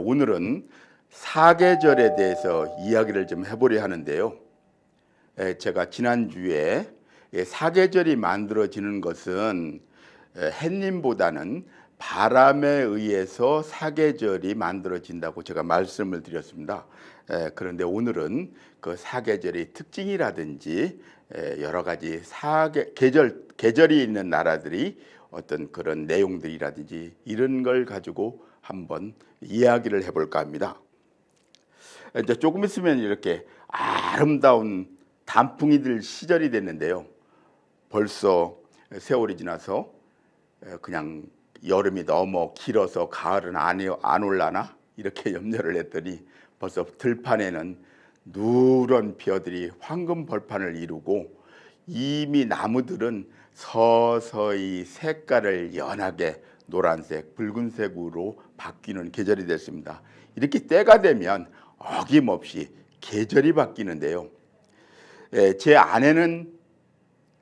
오늘은 사계절에 대해서 이야기를 좀 해보려 하는데요. 제가 지난주에 사계절이 만들어지는 것은 햇님보다는 바람에 의해서 사계절이 만들어진다고 제가 말씀을 드렸습니다. 그런데 오늘은 그 사계절의 특징이라든지 여러 가지 계절이 있는 나라들이 어떤 그런 내용들이라든지 이런 걸 가지고 한번 이야기를 해볼까 합니다. 이제 조금 있으면 이렇게 아름다운 단풍이 들 시절이 됐는데요. 벌써 세월이 지나서 그냥 여름이 너무 길어서 가을은 안 올라나 이렇게 염려를 했더니 벌써 들판에는 누런 벼들이 황금 벌판을 이루고 이미 나무들은 서서히 색깔을 연하게 노란색, 붉은색으로 바뀌는 계절이 됐습니다. 이렇게 때가 되면 어김없이 계절이 바뀌는데요. 제 아내는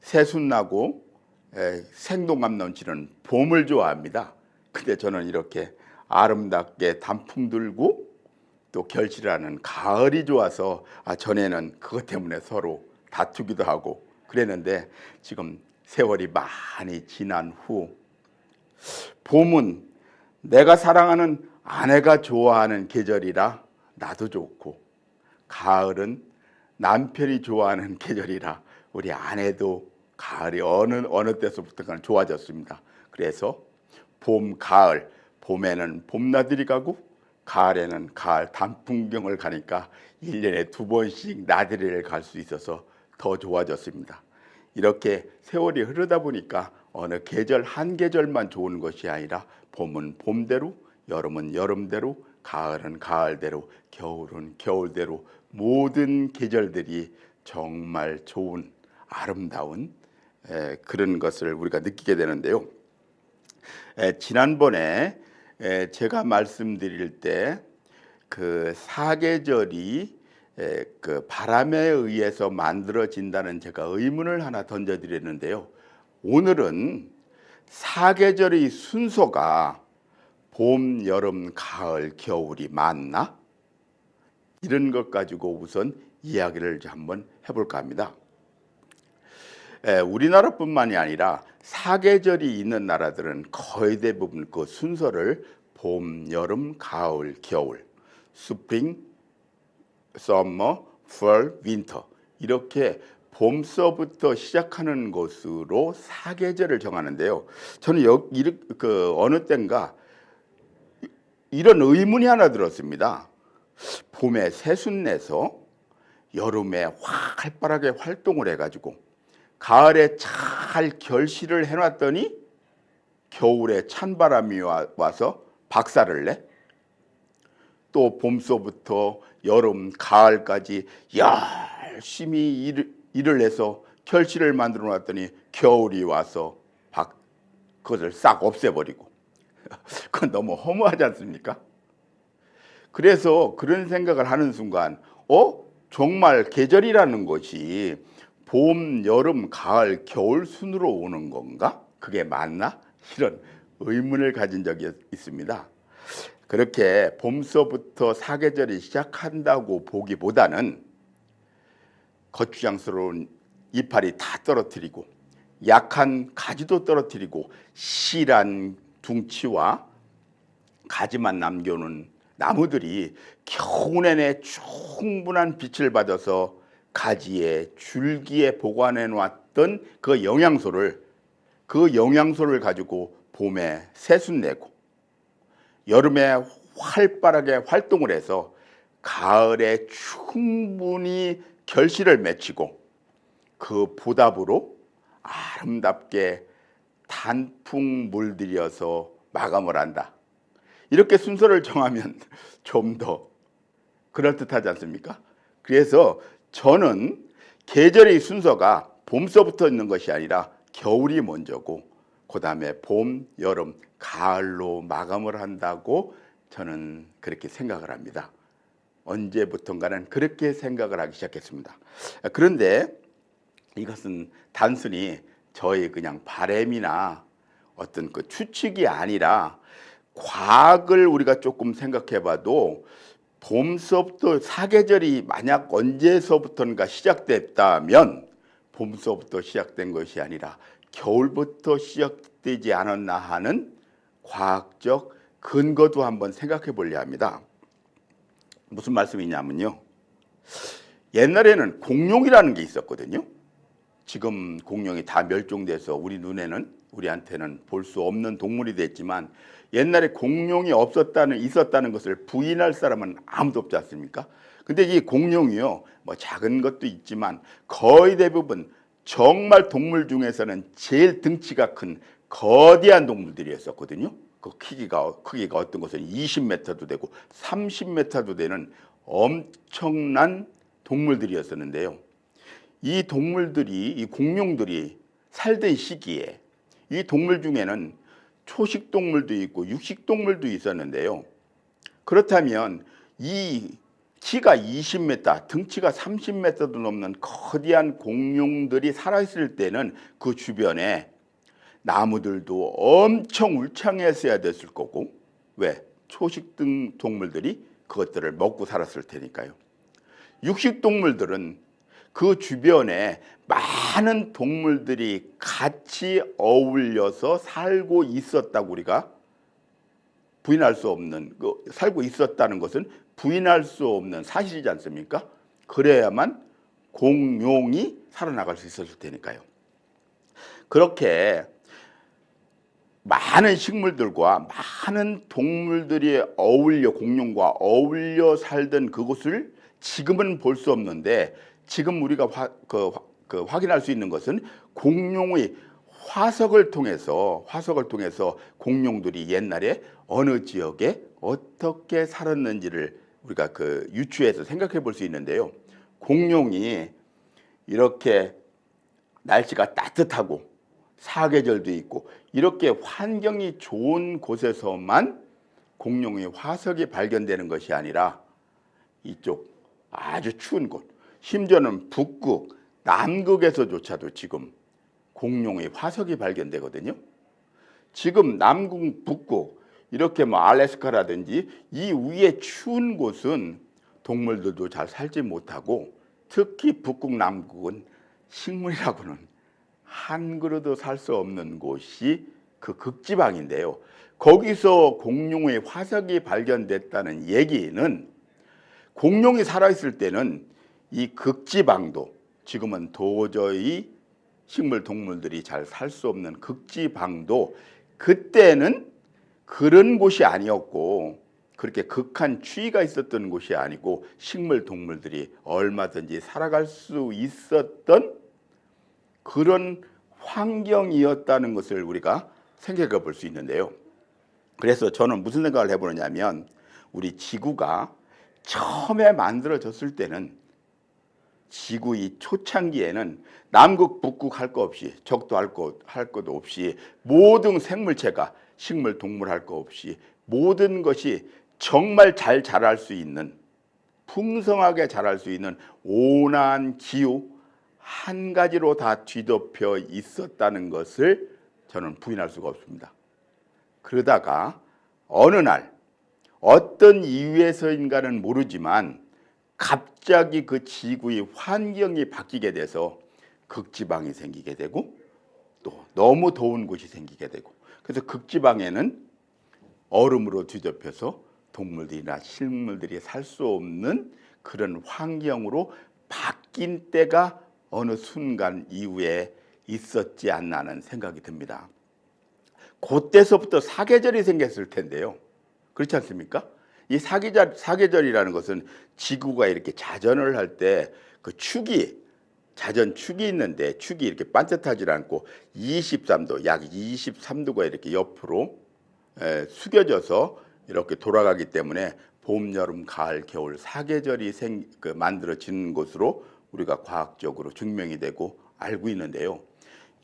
새순나고 생동감 넘치는 봄을 좋아합니다. 근데 저는 이렇게 아름답게 단풍 들고 또 결실하는 가을이 좋아서 전에는 그것 때문에 서로 다투기도 하고 그랬는데 지금 세월이 많이 지난 후 봄은 내가 사랑하는 아내가 좋아하는 계절이라 나도 좋고, 가을은 남편이 좋아하는 계절이라 우리 아내도 가을이 어느 때서부터가 좋아졌습니다. 그래서 봄, 가을, 봄에는 봄나들이 가고 가을에는 가을 단풍경을 가니까 1년에 2번씩 나들이를 갈 수 있어서 더 좋아졌습니다. 이렇게 세월이 흐르다 보니까 어느 계절 한 계절만 좋은 것이 아니라 봄은 봄대로, 여름은 여름대로, 가을은 가을대로, 겨울은 겨울대로 모든 계절들이 정말 좋은 아름다운 그런 것을 우리가 느끼게 되는데요. 지난번에 제가 말씀드릴 때 그 사계절이 그 바람에 의해서 만들어진다는 제가 의문을 하나 던져드렸는데요. 오늘은 사계절의 순서가 봄, 여름, 가을, 겨울이 맞나? 이런 것 가지고 우선 이야기를 한번 해볼까 합니다. 우리나라뿐만이 아니라 사계절이 있는 나라들은 거의 대부분 그 순서를 봄, 여름, 가을, 겨울, 스프링, 서머, 펄, 윈터 이렇게 봄서부터 시작하는 것으로 사계절을 정하는데요. 저는 어느 때인가 이런 의문이 하나 들었습니다. 봄에 새순내서 여름에 활발하게 활동을 해가지고 가을에 잘 결실을 해놨더니 겨울에 찬바람이 와서 박살을 내. 또 봄서부터 여름, 가을까지 열심히 일을 해서 결실을 만들어 놨더니 겨울이 와서 그것을 싹 없애버리고. 그건 너무 허무하지 않습니까? 그래서 그런 생각을 하는 순간 정말 계절이라는 것이 봄, 여름, 가을, 겨울 순으로 오는 건가? 그게 맞나? 이런 의문을 가진 적이 있습니다. 그렇게 봄서부터 사계절이 시작한다고 보기보다는 거추장스러운 이파리 다 떨어뜨리고 약한 가지도 떨어뜨리고 실한 둥치와 가지만 남겨놓은 나무들이 겨우 내내 충분한 빛을 받아서 가지에 줄기에 보관해 놨던 그 영양소를 가지고 봄에 새순내고 여름에 활발하게 활동을 해서 가을에 충분히 결실을 맺히고 그 보답으로 아름답게 단풍 물들여서 마감을 한다. 이렇게 순서를 정하면 좀 더 그럴듯하지 않습니까? 그래서 저는 계절의 순서가 봄서부터 있는 것이 아니라 겨울이 먼저고 그 다음에 봄, 여름, 가을로 마감을 한다고 저는 그렇게 생각을 합니다. 언제부턴가는 그렇게 생각을 하기 시작했습니다. 그런데 이것은 단순히 저의 그냥 바램이나 어떤 그 추측이 아니라 과학을 우리가 조금 생각해봐도 봄서부터 사계절이 만약 언제서부터인가 시작됐다면 봄서부터 시작된 것이 아니라 겨울부터 시작되지 않았나 하는 과학적 근거도 한번 생각해 보려 합니다. 무슨 말씀이냐면요, 옛날에는 공룡이라는 게 있었거든요. 지금 공룡이 다 멸종돼서 우리 눈에는, 우리한테는 볼 수 없는 동물이 됐지만, 옛날에 공룡이 있었다는 것을 부인할 사람은 아무도 없지 않습니까? 근데 이 공룡이요, 뭐 작은 것도 있지만 거의 대부분 정말 동물 중에서는 제일 등치가 큰 거대한 동물들이었었거든요. 그 크기가 어떤 것은 20m도 되고 30m도 되는 엄청난 동물들이었었는데요. 이 공룡들이 살던 시기에 이 동물 중에는 초식 동물도 있고 육식 동물도 있었는데요. 그렇다면 이 키가 20m, 등치가 30m도 넘는 거대한 공룡들이 살아있을 때는 그 주변에 나무들도 엄청 울창했어야 됐을 거고, 왜? 초식 등 동물들이 그것들을 먹고 살았을 테니까요. 육식 동물들은 그 주변에 많은 동물들이 같이 어울려서 살고 있었다고 우리가 부인할 수 없는, 살고 있었다는 것은 부인할 수 없는 사실이지 않습니까? 그래야만 공룡이 살아나갈 수 있었을 테니까요. 그렇게 많은 식물들과 많은 동물들이 공룡과 어울려 살던 그곳을 지금은 볼 수 없는데, 지금 우리가 확인할 수 있는 것은 공룡의 화석을 통해서 공룡들이 옛날에 어느 지역에 어떻게 살았는지를 우리가 유추해서 생각해 볼 수 있는데요. 공룡이 이렇게 날씨가 따뜻하고 사계절도 있고 이렇게 환경이 좋은 곳에서만 공룡의 화석이 발견되는 것이 아니라 이쪽 아주 추운 곳, 심지어는 북극, 남극에서조차도 지금 공룡의 화석이 발견되거든요. 지금 남극, 북극, 이렇게 뭐 알래스카라든지 이 위에 추운 곳은 동물들도 잘 살지 못하고, 특히 북극, 남극은 식물이라고는 한 그루도 살 수 없는 곳이 그 극지방인데요. 거기서 공룡의 화석이 발견됐다는 얘기는 공룡이 살아있을 때는 이 극지방도, 지금은 도저히 식물 동물들이 잘 살 수 없는 극지방도 그때는 그런 곳이 아니었고, 그렇게 극한 추위가 있었던 곳이 아니고 식물 동물들이 얼마든지 살아갈 수 있었던 그런 환경이었다는 것을 우리가 생각해 볼 수 있는데요. 그래서 저는 무슨 생각을 해보느냐면, 우리 지구가 처음에 만들어졌을 때는, 지구의 초창기에는 남극 북극 할 거 없이, 적도 할 것도 없이, 모든 생물체가 식물 동물 할 거 없이 모든 것이 정말 잘 자랄 수 있는, 풍성하게 자랄 수 있는 온화한 기후 한 가지로 다 뒤덮여 있었다는 것을 저는 부인할 수가 없습니다. 그러다가 어느 날 어떤 이유에서인가는 모르지만 갑자기 그 지구의 환경이 바뀌게 돼서 극지방이 생기게 되고, 또 너무 더운 곳이 생기게 되고, 그래서 극지방에는 얼음으로 뒤덮여서 동물들이나 식물들이 살 수 없는 그런 환경으로 바뀐 때가 어느 순간 이후에 있었지 않나 하는 생각이 듭니다. 그때서부터 사계절이 생겼을 텐데요. 그렇지 않습니까? 이 사계절이라는 것은 지구가 이렇게 자전을 할 때 그 자전축이 있는데, 축이 이렇게 반듯하지 않고 23도, 약 23도가 이렇게 옆으로 숙여져서 이렇게 돌아가기 때문에 봄, 여름, 가을, 겨울 사계절이 만들어지는 것으로 우리가 과학적으로 증명이 되고 알고 있는데요.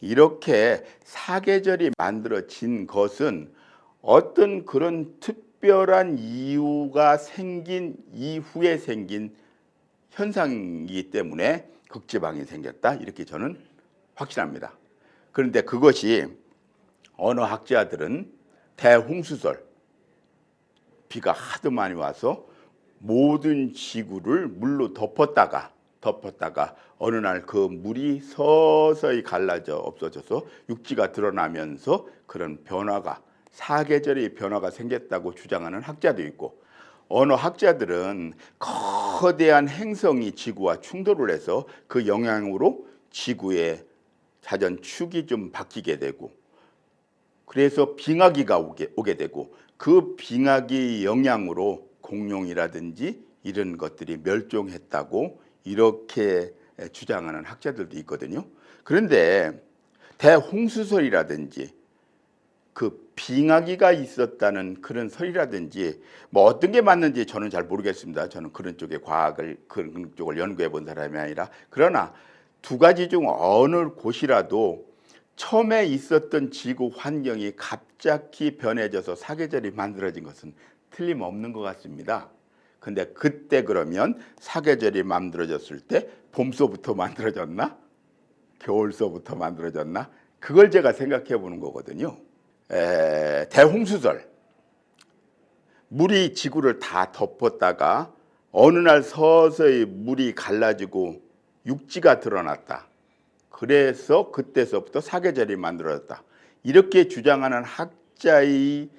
이렇게 사계절이 만들어진 것은 어떤 그런 특별한 이유가 생긴 이후에 생긴 현상이기 때문에 극지방이 생겼다 이렇게 저는 확신합니다. 그런데 그것이 어느 학자들은 대홍수설, 비가 하도 많이 와서 모든 지구를 물로 덮었다가 어느 날 그 물이 서서히 갈라져 없어져서 육지가 드러나면서 그런 변화가, 사계절의 변화가 생겼다고 주장하는 학자도 있고, 어느 학자들은 거대한 행성이 지구와 충돌을 해서 그 영향으로 지구의 자전 축이 좀 바뀌게 되고, 그래서 빙하기가 오게 되고, 그 빙하기 영향으로 공룡이라든지 이런 것들이 멸종했다고 이렇게 주장하는 학자들도 있거든요. 그런데 대홍수설이라든지 그 빙하기가 있었다는 그런 설이라든지 뭐 어떤 게 맞는지 저는 잘 모르겠습니다. 저는 그런 쪽의 그런 쪽을 연구해 본 사람이 아니라. 그러나 두 가지 중 어느 곳이라도 처음에 있었던 지구 환경이 갑자기 변해져서 사계절이 만들어진 것은 틀림없는 것 같습니다. 근데 그때 그러면 사계절이 만들어졌을 때 봄서부터 만들어졌나? 겨울서부터 만들어졌나? 그걸 제가 생각해 보는 거거든요. 대홍수설, 물이 지구를 다 덮었다가 어느 날 서서히 물이 갈라지고 육지가 드러났다. 그래서 그때서부터 사계절이 만들어졌다. 이렇게 주장하는 학자의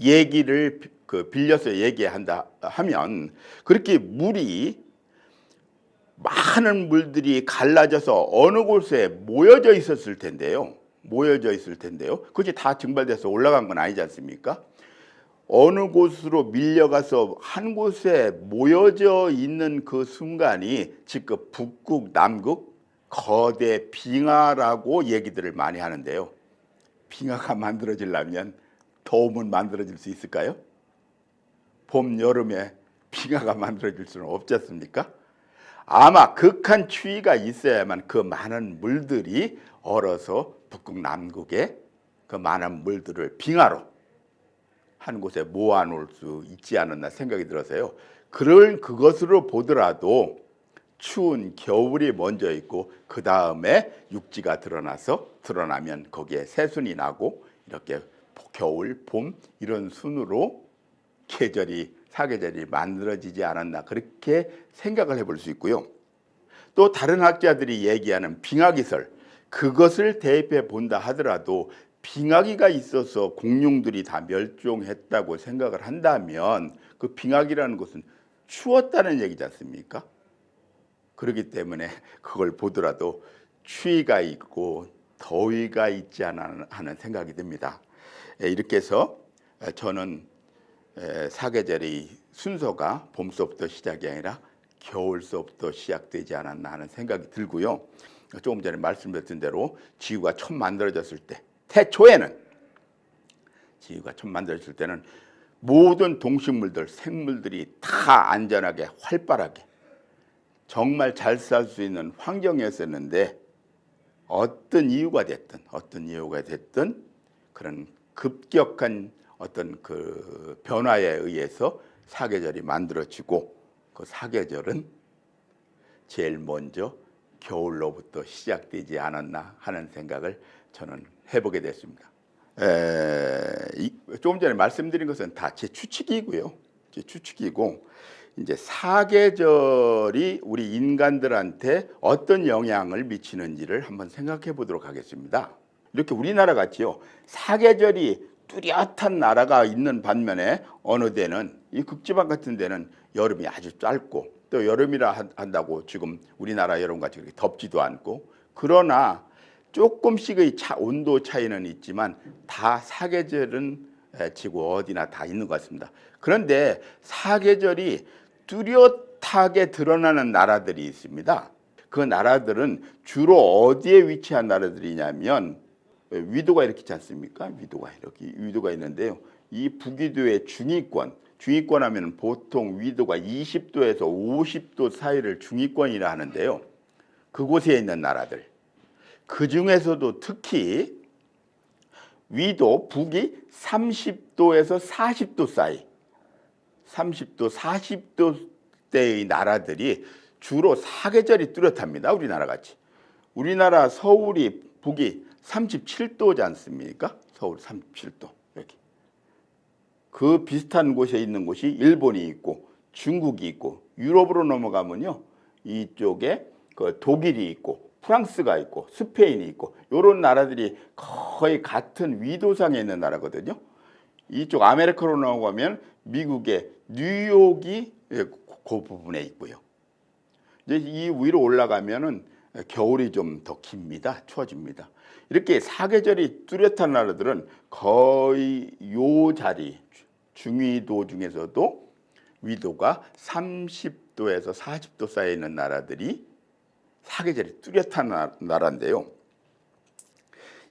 얘기를 빌려서 얘기한다 하면, 그렇게 물이 많은 물들이 갈라져서 어느 곳에 모여져 있을 텐데요. 그것이 다 증발돼서 올라간 건 아니지 않습니까? 어느 곳으로 밀려가서 한 곳에 모여져 있는 그 순간이 지금 북극, 남극, 거대 빙하라고 얘기들을 많이 하는데요. 빙하가 만들어지려면 더우면 만들어질 수 있을까요? 봄, 여름에 빙하가 만들어질 수는 없지 않습니까? 아마 극한 추위가 있어야만 그 많은 물들이 얼어서 북극, 남극에 그 많은 물들을 빙하로 한 곳에 모아놓을 수 있지 않았나 생각이 들어서요. 그것으로 보더라도 추운 겨울이 먼저 있고 그 다음에 육지가 드러나면 거기에 새순이 나고 이렇게 겨울, 봄 이런 순으로 사계절이 만들어지지 않았나 그렇게 생각을 해볼 수 있고요. 또 다른 학자들이 얘기하는 빙하기설, 그것을 대입해 본다 하더라도 빙하기가 있어서 공룡들이 다 멸종했다고 생각을 한다면 그 빙하기라는 것은 추웠다는 얘기지 않습니까? 그렇기 때문에 그걸 보더라도 추위가 있고 더위가 있지 않나 하는 생각이 듭니다. 이렇게 해서 저는 사계절의 순서가 봄서부터 시작이 아니라 겨울서부터 시작되지 않았나 하는 생각이 들고요. 조금 전에 말씀드렸던 대로 지구가 처음 만들어졌을 때, 지구가 처음 만들어졌을 때는 모든 동식물들, 생물들이 다 안전하게 활발하게 정말 잘 살 수 있는 환경이었었는데 어떤 이유가 됐든 그런 급격한 어떤 그 변화에 의해서 사계절이 만들어지고 그 사계절은 제일 먼저 겨울로부터 시작되지 않았나 하는 생각을 저는 해보게 됐습니다. 조금 전에 말씀드린 것은 다 제 추측이고요. 제 추측이고 이제 사계절이 우리 인간들한테 어떤 영향을 미치는지를 한번 생각해 보도록 하겠습니다. 이렇게 우리나라 같이요, 사계절이 뚜렷한 나라가 있는 반면에 어느 데는 이 극지방 같은 데는 여름이 아주 짧고 또 여름이라 한다고 지금 우리나라 여름같이 그렇게 덥지도 않고, 그러나 조금씩의 온도 차이는 있지만 다 사계절은 지구 어디나 다 있는 것 같습니다. 그런데 사계절이 뚜렷하게 드러나는 나라들이 있습니다. 그 나라들은 주로 어디에 위치한 나라들이냐면, 위도가 이렇게 있지 않습니까? 위도가 있는데요. 이 북위도의 중위권 하면 보통 위도가 20도에서 50도 사이를 중위권이라 하는데요. 그곳에 있는 나라들, 그 중에서도 특히 위도 북이 30도에서 40도 사이, 30도, 40도대의 나라들이 주로 사계절이 뚜렷합니다. 우리나라 같이. 우리나라 서울이 북이 37도지 않습니까? 서울 37도. 여기. 그 비슷한 곳에 있는 곳이 일본이 있고 중국이 있고 유럽으로 넘어가면요. 이쪽에 그 독일이 있고 프랑스가 있고 스페인이 있고 이런 나라들이 거의 같은 위도상에 있는 나라거든요. 이쪽 아메리카로 넘어가면 미국의 뉴욕이 그 부분에 있고요. 이제 이 위로 올라가면은 겨울이 좀 더 깁니다. 추워집니다. 이렇게 사계절이 뚜렷한 나라들은 거의 요 자리 중위도 중에서도 위도가 30도에서 40도 사이에 있는 나라들이 사계절이 뚜렷한 나라인데요.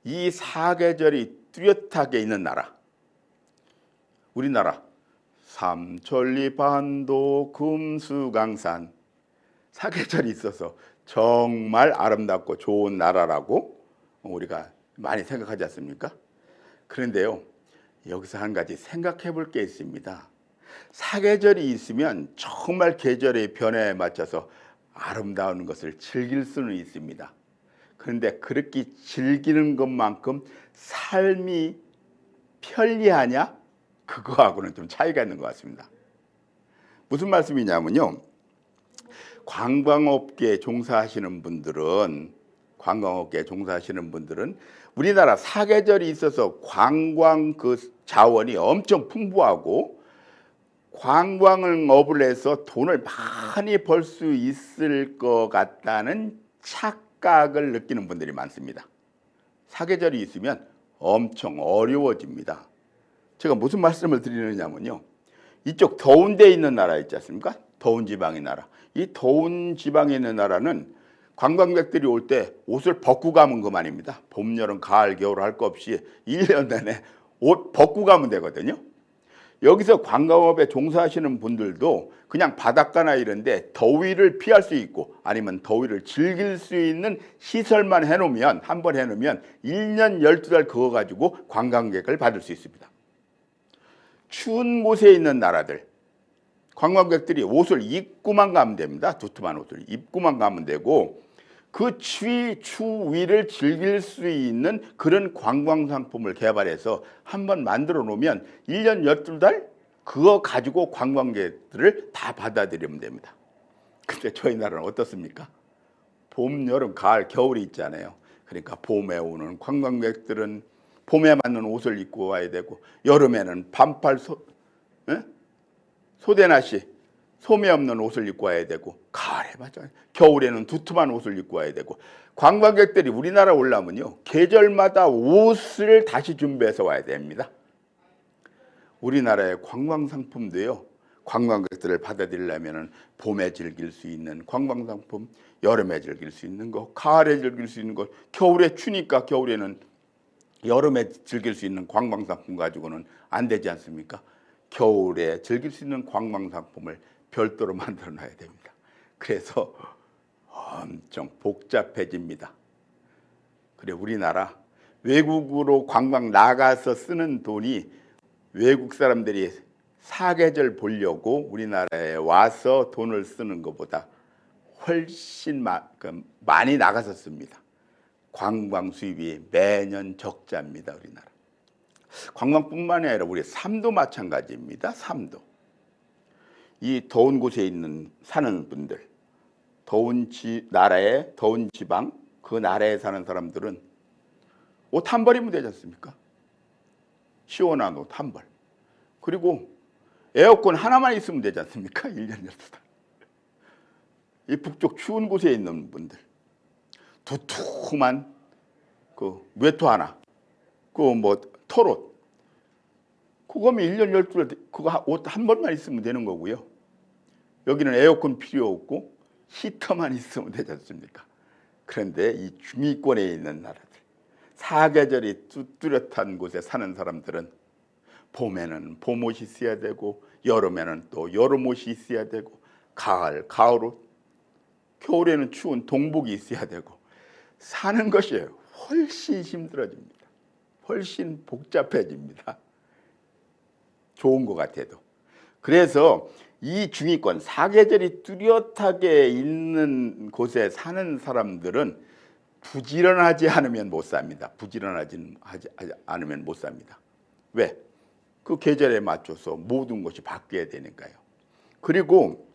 이 사계절이 뚜렷하게 있는 나라, 우리나라 삼천리 반도 금수강산, 사계절이 있어서 정말 아름답고 좋은 나라라고 우리가 많이 생각하지 않습니까? 그런데요, 여기서 한 가지 생각해 볼 게 있습니다. 사계절이 있으면 정말 계절의 변화에 맞춰서 아름다운 것을 즐길 수는 있습니다. 그런데 그렇게 즐기는 것만큼 삶이 편리하냐? 그거하고는 좀 차이가 있는 것 같습니다. 무슨 말씀이냐면요. 관광업계에 종사하시는 분들은 우리나라 사계절이 있어서 관광 그 자원이 엄청 풍부하고 관광업을 해서 돈을 많이 벌 수 있을 것 같다는 착각을 느끼는 분들이 많습니다. 사계절이 있으면 엄청 어려워집니다. 제가 무슨 말씀을 드리느냐면요. 이쪽 더운 데 있는 나라 있지 않습니까? 더운 지방의 나라. 이 더운 지방에 있는 나라는 관광객들이 올 때 옷을 벗고 가면 그만입니다. 봄, 여름, 가을, 겨울 할 거 없이 1년 내내 옷 벗고 가면 되거든요. 여기서 관광업에 종사하시는 분들도 그냥 바닷가나 이런 데 더위를 피할 수 있고 아니면 더위를 즐길 수 있는 시설만 해놓으면, 한번 해놓으면 1년 12달 그거 가지고 관광객을 받을 수 있습니다. 추운 곳에 있는 나라들, 관광객들이 옷을 입고만 가면 됩니다. 두툼한 옷을 입고만 가면 되고 그 추위를 즐길 수 있는 그런 관광 상품을 개발해서 한번 만들어 놓으면 1년 12달 그거 가지고 관광객들을 다 받아들이면 됩니다. 근데 저희 나라는 어떻습니까? 봄, 여름, 가을, 겨울이 있잖아요. 그러니까 봄에 오는 관광객들은 봄에 맞는 옷을 입고 와야 되고 여름에는 반팔 소대나시 소매 없는 옷을 입고 와야 되고 가을에 맞아요. 겨울에는 두툼한 옷을 입고 와야 되고 관광객들이 우리나라 오려면요 계절마다 옷을 다시 준비해서 와야 됩니다. 우리나라의 관광 상품도요 관광객들을 받아들이려면 봄에 즐길 수 있는 관광 상품, 여름에 즐길 수 있는 거, 가을에 즐길 수 있는 거, 겨울에 추니까 겨울에는 여름에 즐길 수 있는 관광 상품 가지고는 안 되지 않습니까? 겨울에 즐길 수 있는 관광 상품을 별도로 만들어 놔야 됩니다. 그래서 엄청 복잡해집니다. 그래 우리나라 외국으로 관광 나가서 쓰는 돈이 외국 사람들이 사계절 보려고 우리나라에 와서 돈을 쓰는 것보다 훨씬 많이 나가서 씁니다. 관광 수입이 매년 적자입니다. 우리나라. 관광뿐만이 아니라 우리 삶도 마찬가지입니다. 삶도. 이 더운 곳에 사는 분들, 나라의 더운 지방, 그 나라에 사는 사람들은 옷 한 벌이면 되지 않습니까? 시원한 옷 한 벌. 그리고 에어컨 하나만 있으면 되지 않습니까? 1년 12달. 이 북쪽 추운 곳에 있는 분들, 두툼한 그 외투 하나, 그 뭐 털옷, 그거면 1년 12달 그거 옷 한 벌만 있으면 되는 거고요. 여기는 에어컨 필요 없고 히터만 있으면 되지 않습니까? 그런데 이 중위권에 있는 나라들, 사계절이 뚜렷한 곳에 사는 사람들은 봄에는 봄옷이 있어야 되고 여름에는 또 여름옷이 있어야 되고 가을옷, 겨울에는 추운 동복이 있어야 되고 사는 것이 훨씬 힘들어집니다. 훨씬 복잡해집니다. 좋은 것 같아도. 그래서 이 중위권 사계절이 뚜렷하게 있는 곳에 사는 사람들은 부지런하지 않으면 못 삽니다. 부지런하지 않으면 못 삽니다. 왜? 그 계절에 맞춰서 모든 것이 바뀌어야 되니까요. 그리고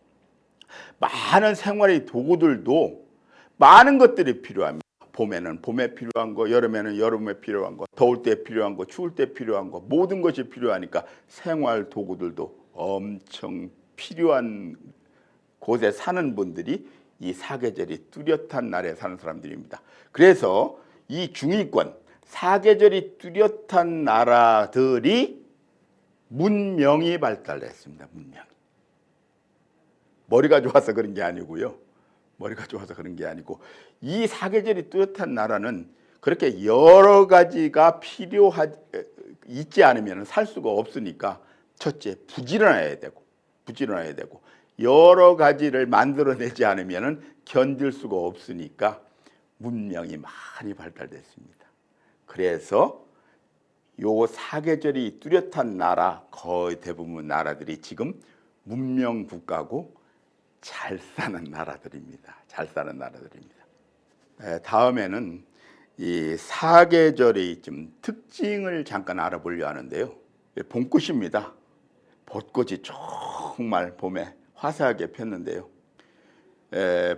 많은 생활의 도구들도 많은 것들이 필요합니다. 봄에는 봄에 필요한 거, 여름에는 여름에 필요한 거, 더울 때 필요한 거, 추울 때 필요한 거, 모든 것이 필요하니까 생활 도구들도 엄청 필요한 곳에 사는 분들이 이 사계절이 뚜렷한 나라에 사는 사람들입니다. 그래서 이 중위권 사계절이 뚜렷한 나라들이 문명이 발달했습니다. 문명이. 머리가 좋아서 그런 게 아니고요. 머리가 좋아서 그런 게 아니고 이 사계절이 뚜렷한 나라는 그렇게 여러 가지가 있지 않으면 살 수가 없으니까 첫째 부지런해야 되고 여러 가지를 만들어내지 않으면 견딜 수가 없으니까 문명이 많이 발달됐습니다. 그래서 요 사계절이 뚜렷한 나라 거의 대부분 나라들이 지금 문명 국가고 잘 사는 나라들입니다. 잘 사는 나라들입니다. 다음에는 이 사계절의 좀 특징을 잠깐 알아보려 하는데요. 봄꽃입니다. 벚꽃이 정말 봄에 화사하게 폈는데요.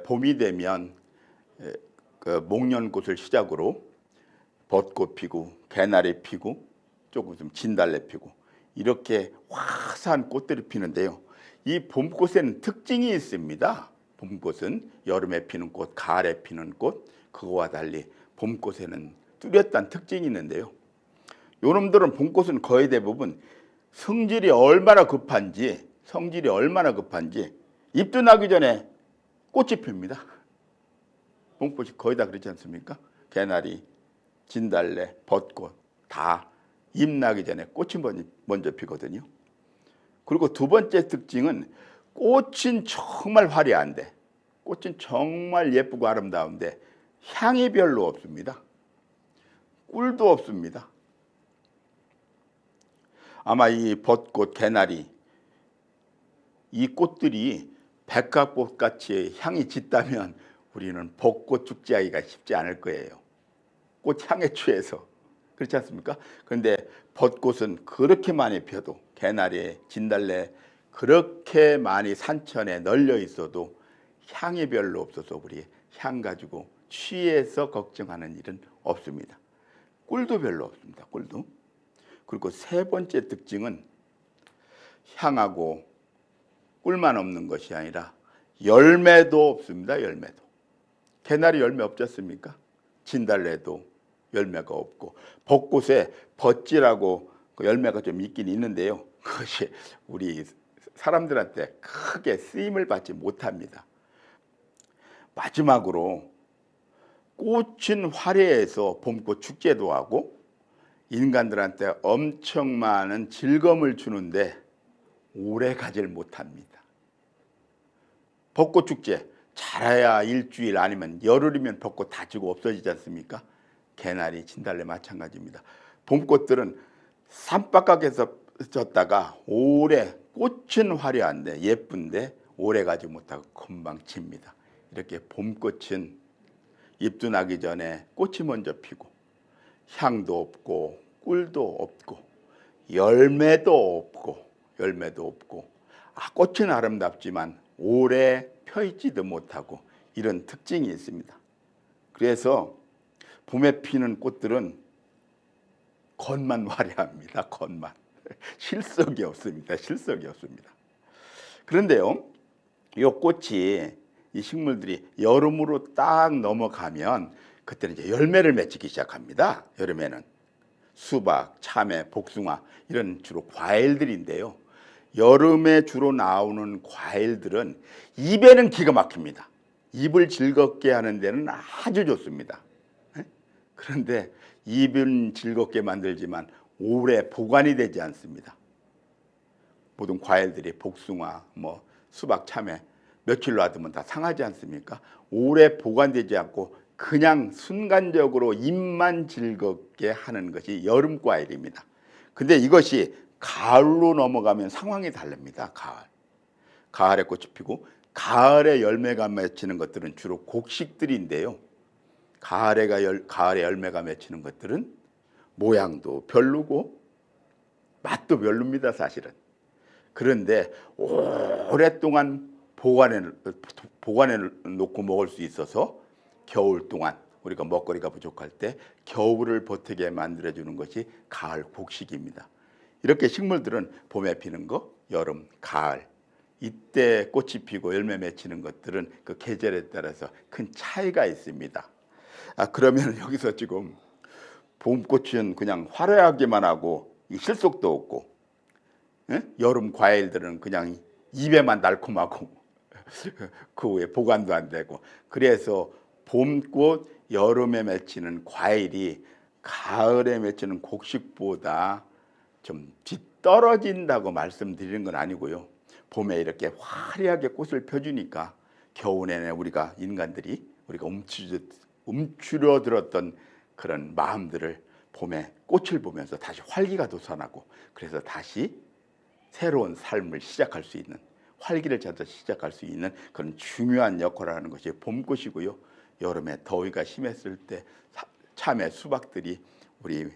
봄이 되면 그 목련꽃을 시작으로 벚꽃 피고 개나리 피고 조금 좀 진달래 피고 이렇게 화사한 꽃들이 피는데요. 이 봄꽃에는 특징이 있습니다. 봄꽃은 여름에 피는 꽃, 가을에 피는 꽃, 그거와 달리 봄꽃에는 뚜렷한 특징이 있는데요. 요놈들은 봄꽃은 거의 대부분 성질이 얼마나 급한지 잎도 나기 전에 꽃이 핍니다. 봄꽃이 거의 다 그렇지 않습니까? 개나리, 진달래, 벚꽃 다 잎 나기 전에 꽃이 먼저 피거든요. 그리고 두 번째 특징은 꽃은 정말 화려한데 꽃은 정말 예쁘고 아름다운데 향이 별로 없습니다. 꿀도 없습니다. 아마 이 벚꽃, 개나리 이 꽃들이 백합꽃같이 향이 짙다면 우리는 벚꽃 축제하기가 쉽지 않을 거예요. 꽃향에 취해서. 그렇지 않습니까? 그런데 벚꽃은 그렇게 많이 펴도 개나리, 진달래 그렇게 많이 산천에 널려 있어도 향이 별로 없어서 우리 향 가지고 취해서 걱정하는 일은 없습니다. 꿀도 별로 없습니다. 꿀도. 그리고 세 번째 특징은 향하고 꿀만 없는 것이 아니라 열매도 없습니다. 열매도. 개나리 열매 없지 않습니까? 진달래도 열매가 없고 벚꽃에 벚지라고 그 열매가 좀 있긴 있는데요. 그것이 우리 사람들한테 크게 쓰임을 받지 못합니다. 마지막으로 꽃은 화려해서 봄꽃 축제도 하고 인간들한테 엄청 많은 즐거움을 주는데 오래 가질 못합니다. 벚꽃 축제 잘해야 일주일 아니면 열흘이면 벚꽃 다 지고 없어지지 않습니까? 개나리, 진달래 마찬가지입니다. 봄꽃들은 산바닥에서 졌다가 오래 꽃은 화려한데 예쁜데 오래 가지 못하고 금방 칩니다. 이렇게 봄꽃은 잎도 나기 전에 꽃이 먼저 피고 향도 없고 꿀도 없고 열매도 없고 꽃은 아름답지만 오래 펴있지도 못하고 이런 특징이 있습니다. 그래서 봄에 피는 꽃들은 겉만 화려합니다. 겉만. 실속이 없습니다. 그런데요, 이 꽃이 이 식물들이 여름으로 딱 넘어가면 그때는 이제 열매를 맺히기 시작합니다. 여름에는 수박, 참외, 복숭아 이런 주로 과일들인데요. 여름에 주로 나오는 과일들은 입에는 기가 막힙니다. 입을 즐겁게 하는 데는 아주 좋습니다. 그런데 입은 즐겁게 만들지만 오래 보관이 되지 않습니다. 모든 과일들이 복숭아, 수박, 참외 며칠 놔두면 다 상하지 않습니까? 오래 보관되지 않고 그냥 순간적으로 입만 즐겁게 하는 것이 여름 과일입니다. 근데 이것이 가을로 넘어가면 상황이 다릅니다. 가을에 꽃이 피고 가을에 열매가 맺히는 것들은 주로 곡식들인데요. 가을에 열매가 맺히는 것들은 모양도 별로고 맛도 별로입니다, 사실은. 그런데 오랫동안 보관해 놓고 먹을 수 있어서 겨울 동안 우리가 먹거리가 부족할 때 겨울을 버티게 만들어주는 것이 가을 곡식입니다. 이렇게 식물들은 봄에 피는 거, 여름, 가을 이때 꽃이 피고 열매 맺히는 것들은 그 계절에 따라서 큰 차이가 있습니다. 그러면 여기서 지금 봄꽃은 그냥 화려하기만 하고 실속도 없고, 여름 과일들은 그냥 입에만 달콤하고 그 후에 보관도 안 되고, 그래서 봄꽃, 여름에 맺히는 과일이 가을에 맺히는 곡식보다 좀 뒤떨어진다고 말씀드리는 건 아니고요. 봄에 이렇게 화려하게 꽃을 펴주니까 겨울에는 인간들이 우리가 움츠러들었던 그런 마음들을 봄에 꽃을 보면서 다시 활기가 돋아나고, 그래서 다시 새로운 삶을 시작할 수 있는, 활기를 찾아 시작할 수 있는 그런 중요한 역할을 하는 것이 봄꽃이고요. 여름에 더위가 심했을 때 참외, 수박들이 우리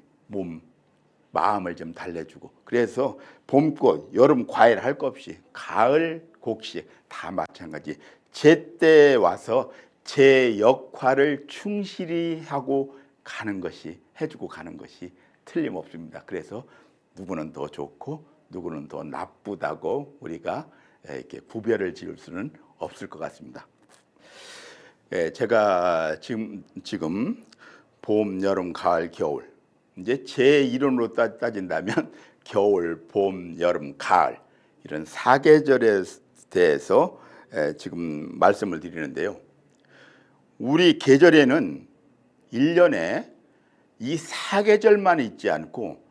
마음을 좀 달래주고, 그래서 봄꽃, 여름 과일 할 것 없이 가을 곡식 다 마찬가지. 제때에 와서 제 역할을 충실히 해주고 가는 것이 틀림없습니다. 그래서 누구는 더 좋고 누구는 더 나쁘다고 우리가 이렇게 구별을 지을 수는 없을 것 같습니다. 제가 지금 봄, 여름, 가을, 겨울, 이제 제 이론으로 따진다면 겨울, 봄, 여름, 가을 이런 사계절에 대해서 지금 말씀을 드리는데요. 우리 계절에는 1년에 이 사계절만 있지 않고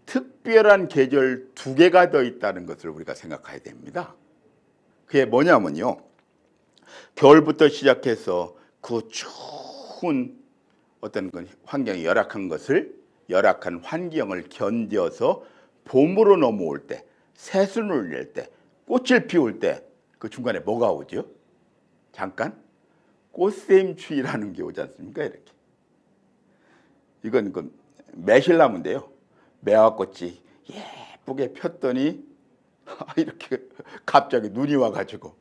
특별한 계절 2개가 더 있다는 것을 우리가 생각해야 됩니다. 그게 뭐냐면요, 겨울부터 시작해서 그 추운 어떤 환경이 열악한 환경을 견뎌서 봄으로 넘어올 때, 새순을 낼 때, 꽃을 피울 때 그 중간에 뭐가 오죠? 잠깐 꽃샘추위라는 게 오지 않습니까? 이렇게. 이건 매실나무인데요. 매화꽃이 예쁘게 폈더니 이렇게 갑자기 눈이 와가지고,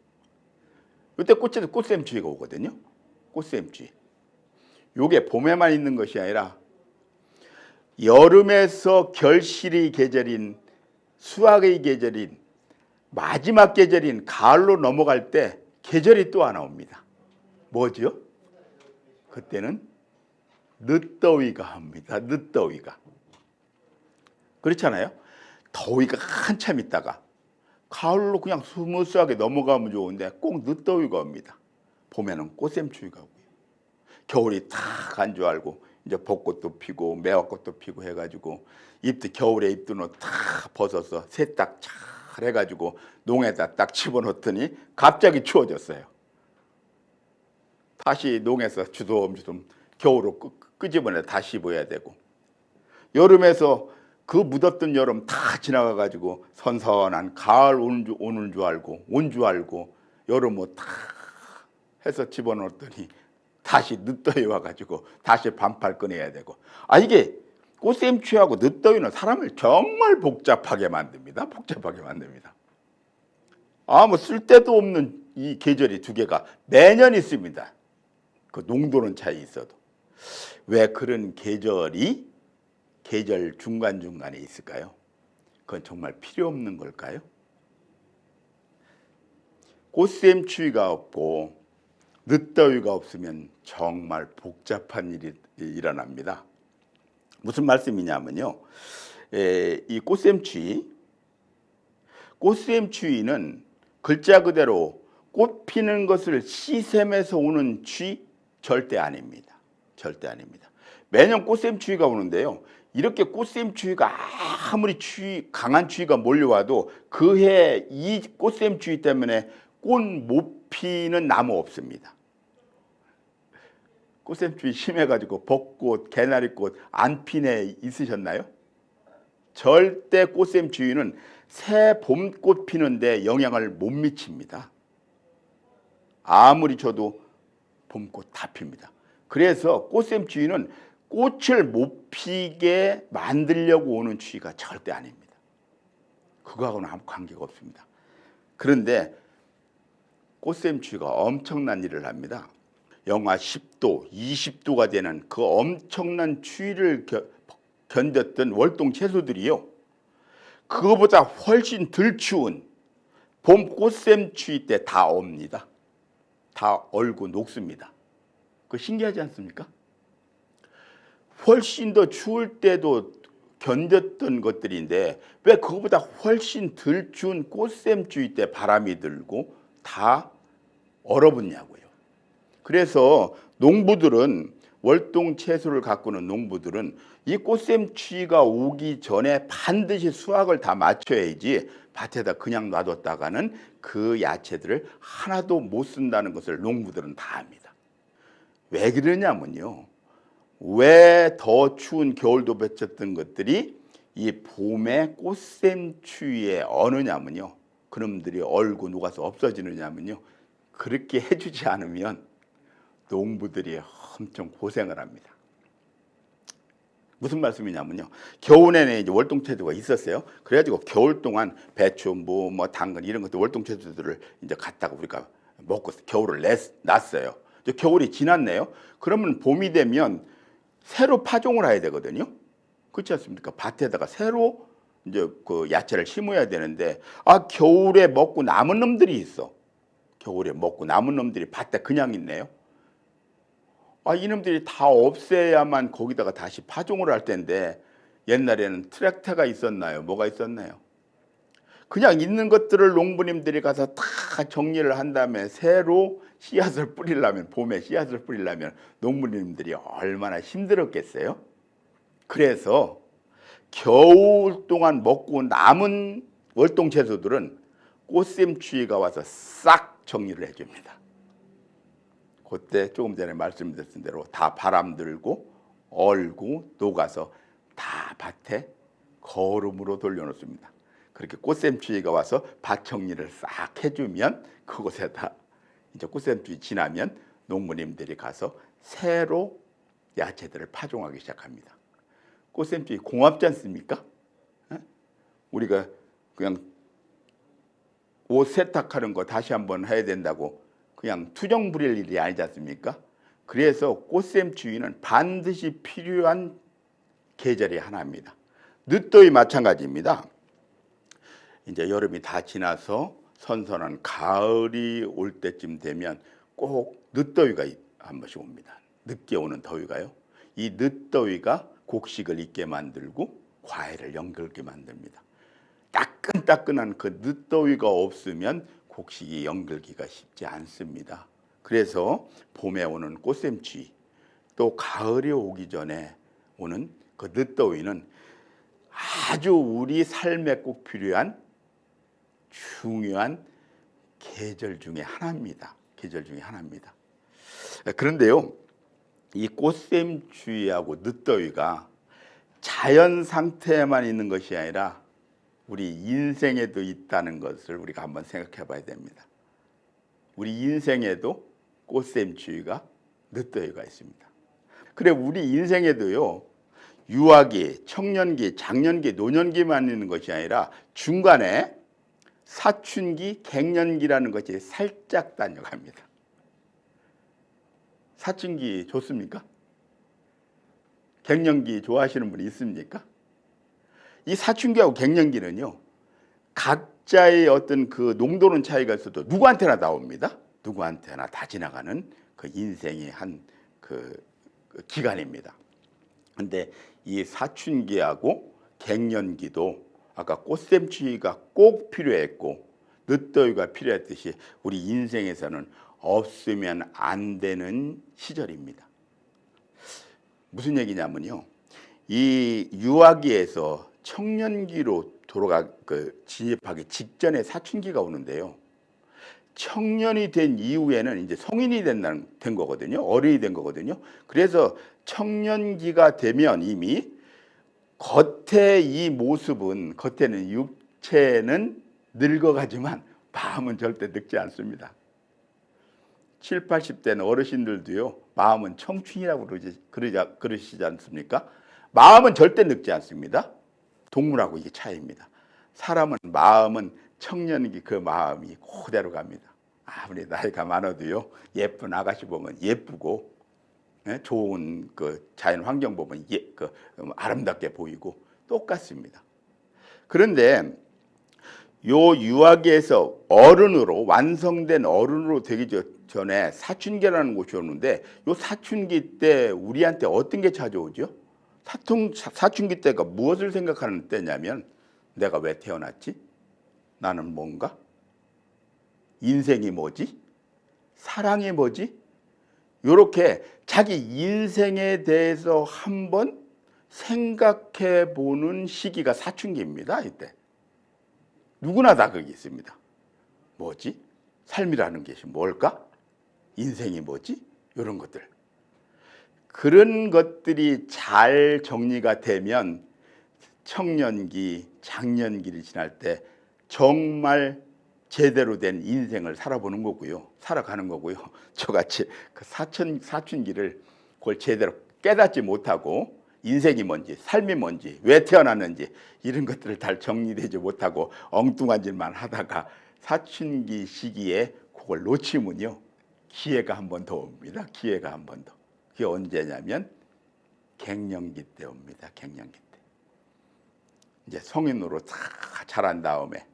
이때 꽃샘추위가 오거든요. 꽃샘추위. 요게 봄에만 있는 것이 아니라 여름에서 결실의 계절인, 수확의 계절인, 마지막 계절인 가을로 넘어갈 때 계절이 또 하나 옵니다. 뭐죠? 그때는 늦더위가 옵니다. 늦더위가. 그렇잖아요. 더위가 한참 있다가 가을로 그냥 스무스하게 넘어가면 좋은데 꼭 늦더위가 옵니다. 봄에는 꽃샘추위가 오고요. 겨울이 탁 간 줄 알고 이제 벚꽃도 피고 매화꽃도 피고 해가지고 겨울에 입던 옷 탁 벗어서 세탁 잘 해가지고 농에다 딱 집어넣더니 갑자기 추워졌어요. 다시 농에서 주섬주섬 겨울로 끄집어내 다시 입어야 되고, 여름에서 그 묻었던 여름 다 지나가가지고 선선한 가을 오는 줄 알고 온 줄 알고 여름 옷 다 해서 집어넣었더니 다시 늦더위 와가지고 다시 반팔 꺼내야 되고. 이게 꽃샘추위하고 늦더위는 사람을 정말 복잡하게 만듭니다. 뭐 쓸데도 없는 이 계절이 2개가 매년 있습니다. 그 농도는 차이 있어도. 왜 그런 계절 중간중간에 있을까요? 그건 정말 필요 없는 걸까요? 꽃샘추위가 없고 늦더위가 없으면 정말 복잡한 일이 일어납니다. 무슨 말씀이냐면요, 이 꽃샘추위는 글자 그대로 꽃 피는 것을 시샘에서 오는 추위 절대 아닙니다. 매년 꽃샘추위가 오는데요, 이렇게 꽃샘추위가 아무리 강한 추위가 몰려와도 그해 이 꽃샘추위 때문에 꽃 못 피는 나무 없습니다. 꽃샘추위 심해가지고 벚꽃, 개나리꽃 안 피네 있으셨나요? 절대 꽃샘추위는 새 봄꽃 피는데 영향을 못 미칩니다. 아무리 줘도 봄꽃 다 핍니다. 그래서 꽃샘추위는 꽃을 못 피게 만들려고 오는 추위가 절대 아닙니다. 그거하고는 아무 관계가 없습니다. 그런데 꽃샘추위가 엄청난 일을 합니다. 영하 10도, 20도가 되는 그 엄청난 추위를 견뎠던 월동 채소들이요, 그거보다 훨씬 덜 추운 봄 꽃샘추위 때 다 옵니다. 다 얼고 녹습니다. 그거 신기하지 않습니까? 훨씬 더 추울 때도 견뎠던 것들인데 왜 그거보다 훨씬 덜 추운 꽃샘추위 때 바람이 들고 다 얼어붙냐고요. 그래서 농부들은, 월동 채소를 가꾸는 농부들은 이 꽃샘추위가 오기 전에 반드시 수확을 다 마쳐야지 밭에다 그냥 놔뒀다가는 그 야채들을 하나도 못 쓴다는 것을 농부들은 다 압니다. 왜 그러냐면요, 왜 더 추운 겨울도 뱉었던 것들이 이 봄에 꽃샘추위에 어느냐면요, 그놈들이 얼고 녹아서 없어지느냐면요, 그렇게 해주지 않으면 농부들이 엄청 고생을 합니다. 무슨 말씀이냐면요, 겨울에는 이제 월동채소가 있었어요. 그래가지고 겨울 동안 배추, 뭐 당근 이런 것들 월동채소들을 이제 갖다가 우리가 먹고 겨울을 놨어요. 이제 겨울이 지났네요. 그러면 봄이 되면 새로 파종을 해야 되거든요. 그렇지 않습니까? 밭에다가 새로 이제 그 야채를 심어야 되는데, 겨울에 먹고 남은 놈들이 있어. 겨울에 먹고 남은 놈들이 밭에 그냥 있네요. 이놈들이 다 없애야만 거기다가 다시 파종을 할 텐데, 옛날에는 트랙터가 있었나요? 뭐가 있었나요? 그냥 있는 것들을 농부님들이 가서 다 정리를 한 다음에 새로 씨앗을 뿌리려면, 봄에 씨앗을 뿌리려면 농부님들이 얼마나 힘들었겠어요? 그래서 겨울 동안 먹고 남은 월동 채소들은 꽃샘추위가 와서 싹 정리를 해줍니다. 그때 조금 전에 말씀드렸던 대로 다 바람 들고 얼고 녹아서 다 밭에 거름으로 돌려놓습니다. 그렇게 꽃샘추위가 와서 밭 정리를 싹 해주면 그곳에다 이제 꽃샘추위 지나면 농부님들이 가서 새로 야채들을 파종하기 시작합니다. 꽃샘추위 고맙지 않습니까? 우리가 그냥 옷 세탁하는 거 다시 한번 해야 된다고 그냥 투정 부릴 일이 아니지 않습니까? 그래서 꽃샘추위는 반드시 필요한 계절이 하나입니다. 늦더위 마찬가지입니다. 이제 여름이 다 지나서 선선한 가을이 올 때쯤 되면 꼭 늦더위가 한 번씩 옵니다. 늦게 오는 더위가요. 이 늦더위가 곡식을 익게 만들고 과일을 연글게 만듭니다. 따끈따끈한 그 늦더위가 없으면 곡식이 연글기가 쉽지 않습니다. 그래서 봄에 오는 꽃샘추위, 또 가을이 오기 전에 오는 그 늦더위는 아주 우리 삶에 꼭 필요한 중요한 계절 중에 하나입니다. 계절 중에 하나입니다. 그런데요, 이 꽃샘추위하고 늦더위가 자연 상태에만 있는 것이 아니라 우리 인생에도 있다는 것을 우리가 한번 생각해 봐야 됩니다. 우리 인생에도 꽃샘추위가, 늦더위가 있습니다. 그래, 우리 인생에도요, 유아기, 청년기, 장년기, 노년기만 있는 것이 아니라 중간에 사춘기, 갱년기라는 것이 살짝 다녀갑니다. 사춘기 좋습니까? 갱년기 좋아하시는 분이 있습니까? 이 사춘기하고 갱년기는요, 각자의 어떤 그 농도는 차이가 있어도 누구한테나 나옵니다. 누구한테나 다 지나가는 그 인생의 한 그 기간입니다. 근데 이 사춘기하고 갱년기도 아까 꽃샘추위가 꼭 필요했고 늦더위가 필요했듯이 우리 인생에서는 없으면 안 되는 시절입니다. 무슨 얘기냐면요, 이 유아기에서 청년기로 진입하기 직전에 사춘기가 오는데요, 청년이 된 이후에는 이제 성인이 된 거거든요. 어른이 된 거거든요. 그래서 청년기가 되면 이미 겉에 이 모습은, 겉에는 육체는 늙어가지만 마음은 절대 늙지 않습니다. 7, 80대는 어르신들도요, 마음은 청춘이라고 그러시지 않습니까? 마음은 절대 늙지 않습니다. 동물하고 이게 차이입니다. 사람은 마음은 청년기 그 마음이 그대로 갑니다. 아무리 나이가 많아도요, 예쁜 아가씨 보면 예쁘고, 좋은 그 자연 환경 보면 아름답게 보이고 똑같습니다. 그런데 요 유아기에서 어른으로, 완성된 어른으로 되기 전에 사춘기라는 곳이 오는데, 요 사춘기 때 우리한테 어떤 게 찾아오죠? 사춘기 때가 무엇을 생각하는 때냐면, 내가 왜 태어났지? 나는 뭔가? 인생이 뭐지? 사랑이 뭐지? 이렇게 자기 인생에 대해서 한번 생각해 보는 시기가 사춘기입니다. 이때 누구나 다 그게 있습니다. 뭐지? 삶이라는 것이 뭘까? 인생이 뭐지? 이런 것들. 그런 것들이 잘 정리가 되면 청년기, 장년기를 지날 때 정말 제대로 된 인생을 살아보는 거고요. 살아가는 거고요. 저같이 그 사춘기를 그걸 제대로 깨닫지 못하고 인생이 뭔지, 삶이 뭔지, 왜 태어났는지 이런 것들을 잘 정리되지 못하고 엉뚱한 짓만 하다가 사춘기 시기에 그걸 놓치면요, 기회가 한 번 더 옵니다. 기회가 한 번 더. 그게 언제냐면 갱년기 때 옵니다. 갱년기 때. 이제 성인으로 다 자란 다음에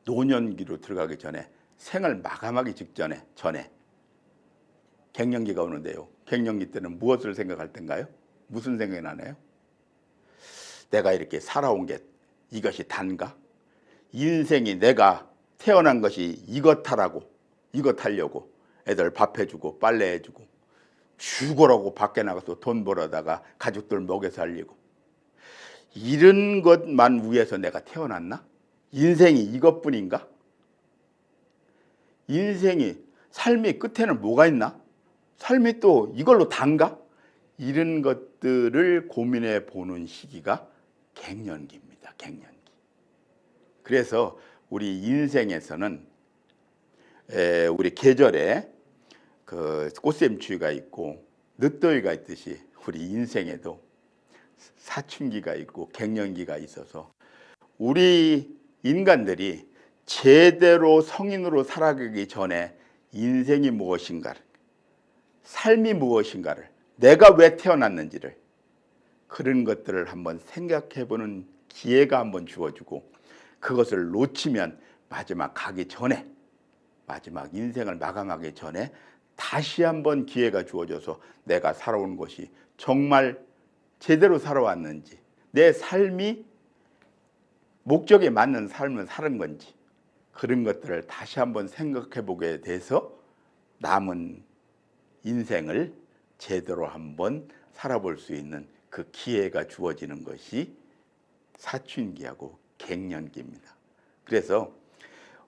노년기로 들어가기 전에, 생을 마감하기 전에 갱년기가 오는데요. 갱년기 때는 무엇을 생각할 때인가요? 무슨 생각이 나나요? 내가 이렇게 살아온 게 이것이 단가? 인생이 내가 태어난 것이 이것 하려고 애들 밥 해주고 빨래 해주고 죽으라고 밖에 나가서 돈 벌어다가 가족들 먹여 살리고 이런 것만 위해서 내가 태어났나? 인생이 이것뿐인가? 인생이, 삶의 끝에는 뭐가 있나? 삶이 또 이걸로 단가? 이런 것들을 고민해 보는 시기가 갱년기입니다. 갱년기. 그래서 우리 인생에서는 우리 계절에 그 꽃샘추위가 있고 늦더위가 있듯이 우리 인생에도 사춘기가 있고 갱년기가 있어서 우리 인간들이 제대로 성인으로 살아가기 전에 인생이 무엇인가를, 삶이 무엇인가를, 내가 왜 태어났는지를, 그런 것들을 한번 생각해보는 기회가 한번 주어지고, 그것을 놓치면 마지막 인생을 마감하기 전에 다시 한번 기회가 주어져서 내가 살아온 것이 정말 제대로 살아왔는지, 내 삶이 목적에 맞는 삶을 사는 건지, 그런 것들을 다시 한번 생각해 보게 돼서 남은 인생을 제대로 한번 살아볼 수 있는 그 기회가 주어지는 것이 사춘기하고 갱년기입니다. 그래서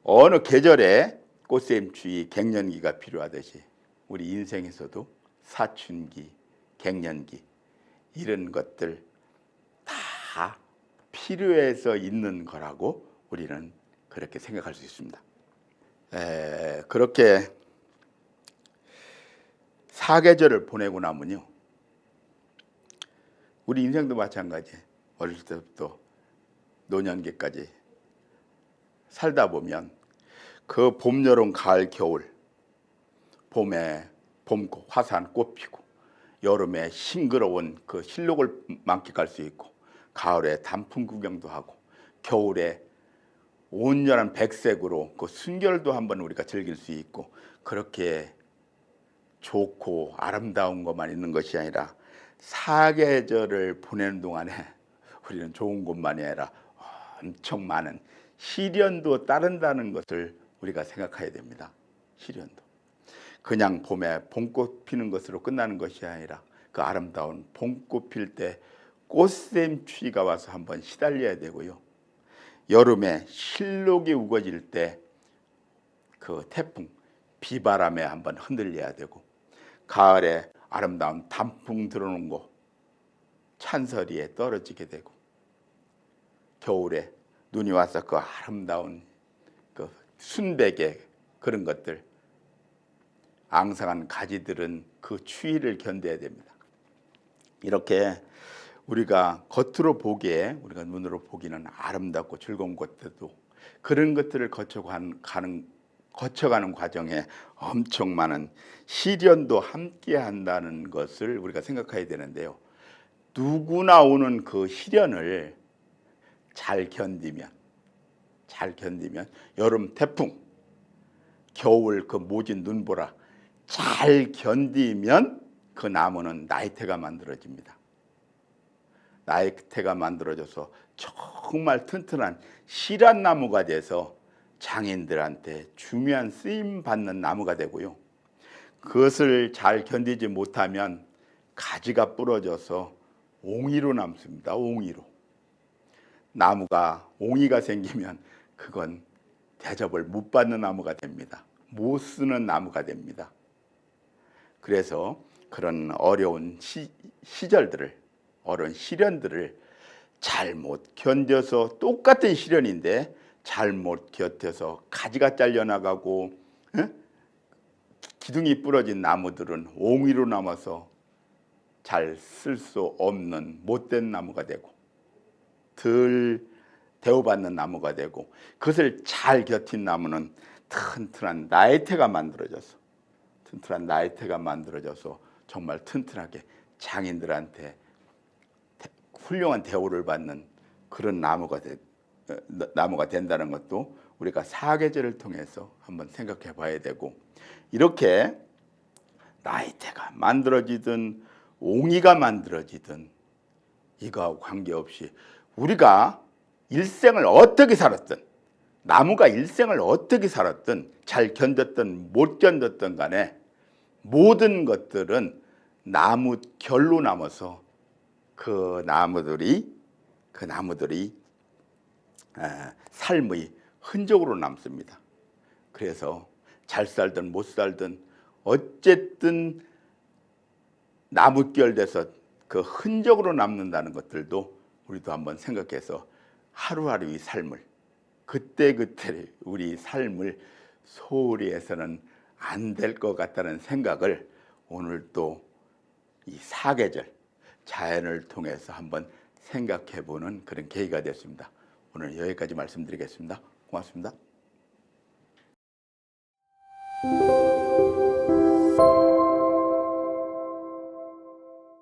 어느 계절에 꽃샘추위, 갱년기가 필요하듯이 우리 인생에서도 사춘기, 갱년기 이런 것들 다 필요해서 있는 거라고 우리는 그렇게 생각할 수 있습니다. 그렇게 사계절을 보내고 나면요, 우리 인생도 마찬가지예요. 어릴 때부터 노년기까지 살다 보면 그 봄, 여름, 가을, 겨울, 봄에 화사한 꽃 피고, 여름에 싱그러운 그 실록을 만끽할 수 있고, 가을에 단풍 구경도 하고, 겨울에 온전한 백색으로 그 순결도 한번 우리가 즐길 수 있고, 그렇게 좋고 아름다운 것만 있는 것이 아니라 사계절을 보내는 동안에 우리는 좋은 것만이 아니라 엄청 많은 시련도 따른다는 것을 우리가 생각해야 됩니다. 시련도. 그냥 봄에 봄꽃 피는 것으로 끝나는 것이 아니라 그 아름다운 봄꽃 필 때 꽃샘추위가 와서 한번 시달려야 되고요. 여름에 실록이 우거질 때 그 태풍, 비바람에 한번 흔들려야 되고, 가을에 아름다운 단풍 들어오는 거 산서리에 떨어지게 되고, 겨울에 눈이 와서 그 아름다운 그 순백의 그런 것들, 앙상한 가지들은 그 추위를 견뎌야 됩니다. 이렇게 우리가 겉으로 보기에, 우리가 눈으로 보기는 아름답고 즐거운 것들도 그런 것들을 거쳐가는 과정에 엄청 많은 시련도 함께 한다는 것을 우리가 생각해야 되는데요. 누구나 오는 그 시련을 잘 견디면, 여름 태풍, 겨울 그 모진 눈보라 잘 견디면 그 나무는 나이테가 만들어집니다. 나이테가 만들어져서 정말 튼튼한 실한 나무가 돼서 장인들한테 중요한 쓰임 받는 나무가 되고요. 그것을 잘 견디지 못하면 가지가 부러져서 옹이로 남습니다. 옹이로. 나무가 옹이가 생기면 그건 대접을 못 받는 나무가 됩니다. 못 쓰는 나무가 됩니다. 그래서 그런 어려운 시절들을, 어려운 시련들을 잘못 견뎌서, 똑같은 시련인데 잘못 견뎌서 가지가 잘려나가고 기둥이 부러진 나무들은 옹이로 남아서 잘 쓸 수 없는 못된 나무가 되고, 덜 대우받는 나무가 되고, 그것을 잘 견딘 나무는 튼튼한 나이테가 만들어져서, 정말 튼튼하게 장인들한테 훌륭한 대우를 받는 그런 나무가 된다는 것도 우리가 사계절을 통해서 한번 생각해 봐야 되고, 이렇게 나이테가 만들어지든 옹이가 만들어지든 이거하고 관계없이 우리가 일생을 어떻게 살았든, 나무가 일생을 어떻게 살았든, 잘 견뎠든 못 견뎠든 간에 모든 것들은 나무 결로 남아서 그 나무들이 삶의 흔적으로 남습니다. 그래서 잘 살든 못 살든 어쨌든 나무결돼서 그 흔적으로 남는다는 것들도 우리도 한번 생각해서 하루하루의 삶을, 그때그때 우리 삶을 소홀히 해서는 안 될 것 같다는 생각을 오늘 또 이 사계절 자연을 통해서 한번 생각해 보는 그런 계기가 됐습니다. 오늘 여기까지 말씀드리겠습니다. 고맙습니다.